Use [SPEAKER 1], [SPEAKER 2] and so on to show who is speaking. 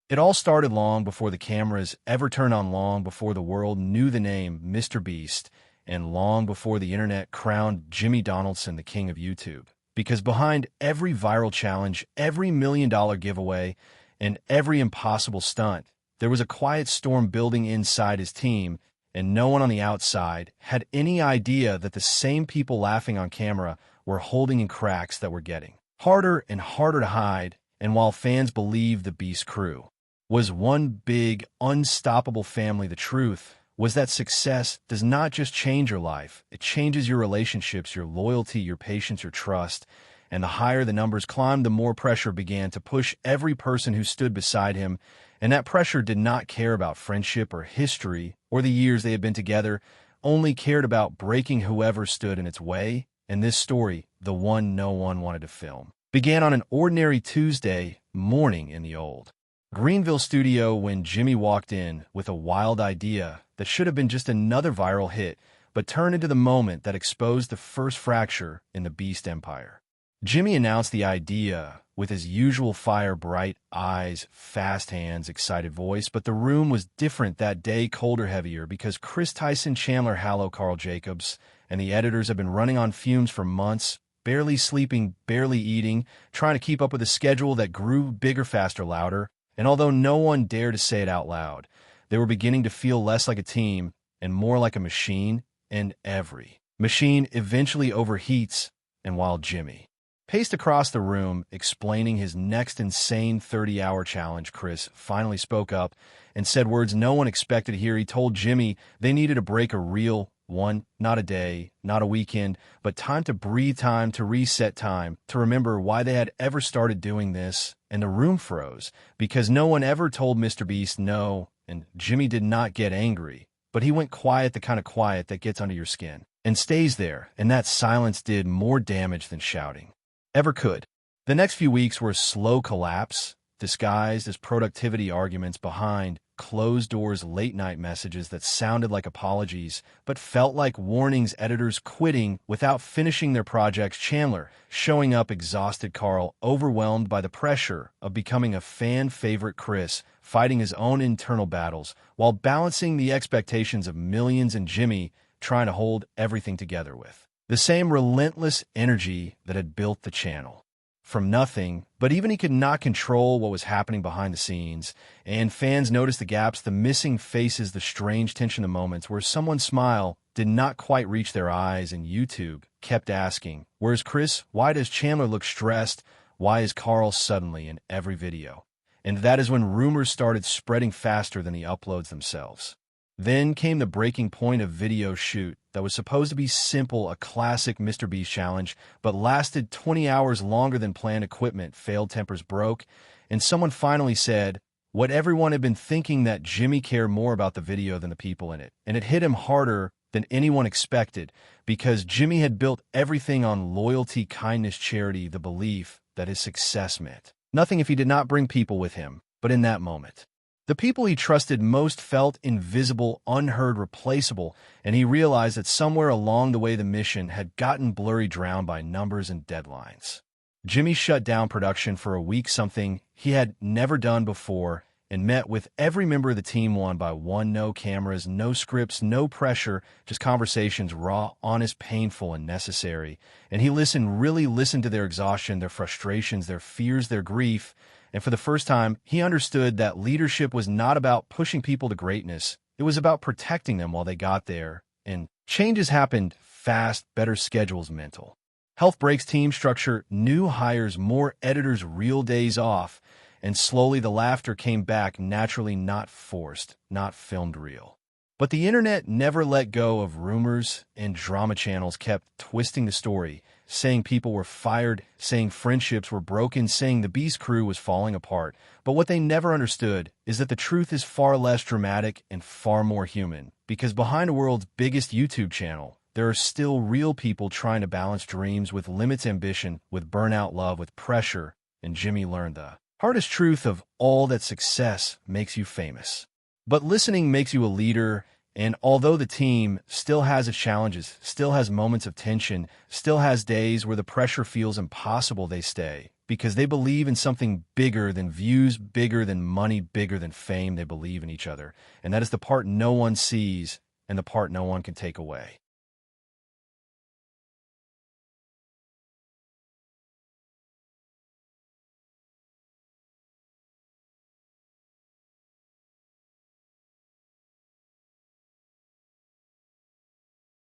[SPEAKER 1] It all started long before the cameras ever turned on, long before the world knew the name Mr. Beast, and long before the internet crowned Jimmy Donaldson the king of YouTube. Because behind every viral challenge, every $1 million giveaway, and every impossible stunt, there was a quiet storm building inside his team, and no one on the outside had any idea that the same people laughing on camera were holding in cracks that were getting harder and harder to hide. And while fans believed the Beast crew was one big, unstoppable family, the truth was that success does not just change your life. It changes your relationships, your loyalty, your patience, your trust. And the higher the numbers climbed, the more pressure began to push every person who stood beside him. And that pressure did not care about friendship or history or the years they had been together, only cared about breaking whoever stood in its way. And this story, the one no one wanted to film, began on an ordinary Tuesday morning in the old Greenville studio when Jimmy walked in with a wild idea that should have been just another viral hit, but turned into the moment that exposed the first fracture in the Beast empire. Jimmy announced the idea with his usual fire, bright eyes, fast hands, excited voice, but the room was different that day, colder, heavier, because Chris Tyson, Chandler Hallow, Carl Jacobs, and the editors have been running on fumes for months, barely sleeping, barely eating, trying to keep up with a schedule that grew bigger, faster, louder. And although no one dared to say it out loud, they were beginning to feel less like a team and more like a machine, and every machine eventually overheats. And while Jimmy paced across the room explaining his next insane 30-hour challenge, Chris finally spoke up and said words no one expected to hear. He told Jimmy they needed to break a real one, not a day, not a weekend, but time to breathe, time to reset, time to remember why they had ever started doing this. And the room froze because no one ever told Mr. Beast no, and Jimmy did not get angry, but he went quiet, the kind of quiet that gets under your skin and stays there, and that silence did more damage than shouting ever could. The next few weeks were a slow collapse, disguised as productivity arguments behind closed doors, late-night messages that sounded like apologies but felt like warnings, editors quitting without finishing their projects, Chandler showing up exhausted, Carl overwhelmed by the pressure of becoming a fan favorite, Chris fighting his own internal battles while balancing the expectations of millions, and Jimmy trying to hold everything together with the same relentless energy that had built the channel from nothing. But even he could not control what was happening behind the scenes, and fans noticed the gaps, the missing faces, the strange tension, the moments where someone's smile did not quite reach their eyes, and YouTube kept asking, "Where's Chris? Why does Chandler look stressed? Why is Carl suddenly in every video?" And that is when rumors started spreading faster than the uploads themselves. Then came the breaking point of video shoot that was supposed to be simple, a classic Mr. Beast challenge, but lasted 20 hours longer than planned. Equipment failed, tempers broke, and someone finally said what everyone had been thinking, that Jimmy cared more about the video than the people in it. And it hit him harder than anyone expected, because Jimmy had built everything on loyalty, kindness, charity, the belief that his success meant nothing if he did not bring people with him. But in that moment, the people he trusted most felt invisible, unheard, replaceable, and he realized that somewhere along the way the mission had gotten blurry, drowned by numbers and deadlines. Jimmy shut down production for a week, something he had never done before, and met with every member of the team one by one. No cameras, no scripts, no pressure, just conversations, raw, honest, painful, and necessary. And he listened, really listened to their exhaustion, their frustrations, their fears, their grief. And for the first time, he understood that leadership was not about pushing people to greatness. It was about protecting them while they got there. And changes happened fast, better schedules, mental health breaks, team structure, new hires, more editors, real days off. And slowly the laughter came back naturally, not forced, not filmed, real. But the internet never let go of rumors, and drama channels kept twisting the story, saying people were fired, saying friendships were broken, saying the Beast crew was falling apart. But what they never understood is that the truth is far less dramatic and far more human, because behind the world's biggest YouTube channel, there are still real people trying to balance dreams with limits, ambition with burnout, love with pressure. And Jimmy learned the hardest truth of all, that success makes you famous, but listening makes you a leader. And although the team still has its challenges, still has moments of tension, still has days where the pressure feels impossible, they stay. because they believe in something bigger than views, bigger than money, bigger than fame. They believe in each other. And that is the part no one sees and the part no one can take away.